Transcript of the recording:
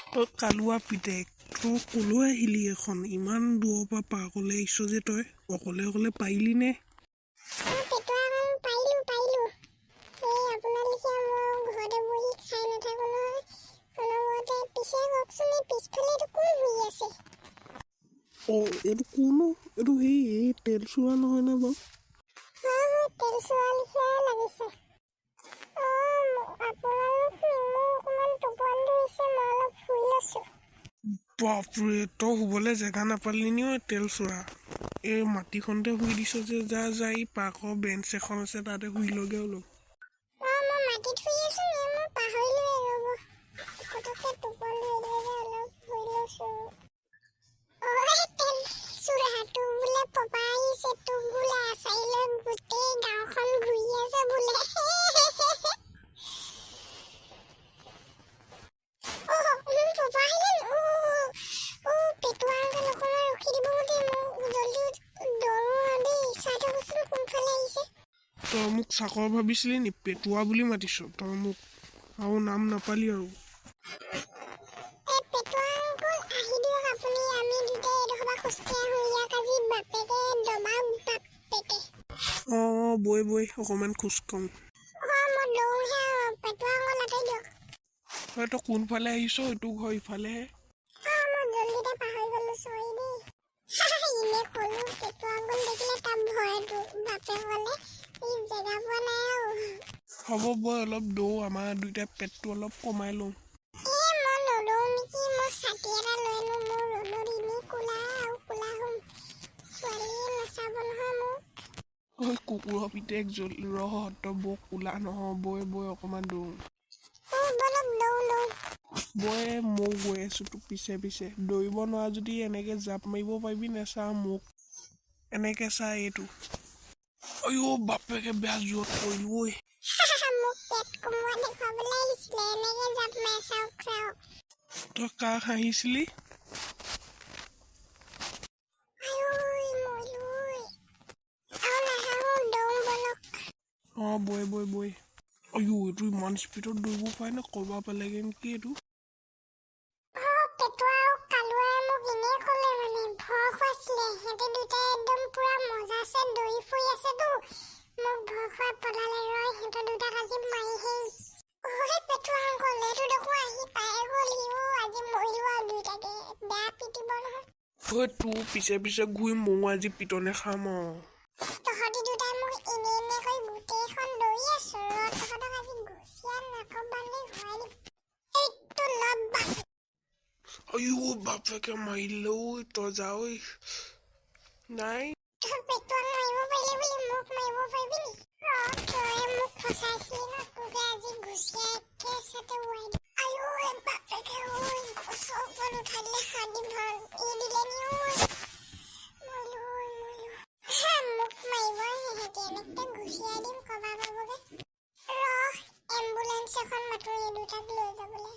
কালুৱা পিতেক তই কলৈ আহিলি এখন ইমান দূৰৰ পৰা পাৰ্কলৈ আহিছ যে তই অকলে অকলে পাৰিলি নে? এইটো কোননো? এইটো এই তেল চোৱা নহয় নে বাৰু? বাপৰে তই শুবলৈ জেগা নাপালি নি? তেল চোৱা এই মাটিখনতে শুই দিছ যে যা যা এই পাৰ্কৰ বেঞ্চ এখন আছে তাতে শুই লগে অলপ। তই মোক চাকৰ ভাবিছিলি নি? পেটুৱা বুলি মাতিছ তই মোক আৰু নাম নাপালি আৰু। বৈ বৈ অকমান খোজ কম। তই কোনফালে আহিছ? এইটো ঘৰ ইফালেহে। হ'ব বৈ অলপ দৌ আমাৰ দুইটা পেটটো অলপ কমাই লওঁ। কুকুৰৰ পিতেক ৰহ তই বৰ কোলা নহয় বৈ বৈ অকমান দৌৰ। বৈ মই গৈ আছো তোক পিছে পিছে। দৌৰিব নোৱাৰ যদি এনেকে জাপ মাৰিব পাৰিবি নেচা মোক এনেকে চা এইটো। অয়ো বাপেকে বেয়া জোৰত পৰিলো ঐ। তই কাক হাঁহিছিলি? বৈ বৈ বৈ। অয়ো এইটো ইমান স্পীডত দৌৰিব পাৰে নে? ক'ব পালেগে নেকি এইটো? তোৰ পিছে পিছে ঘূৰি ময়ো আজি পিটনে খাম আৰু। অয়ো বাপেকে মাৰিলে ঐ তই যা ঐ। নাই এম্বুলেন্স এখন মাতো এই দুটাক লৈ যাবলৈ।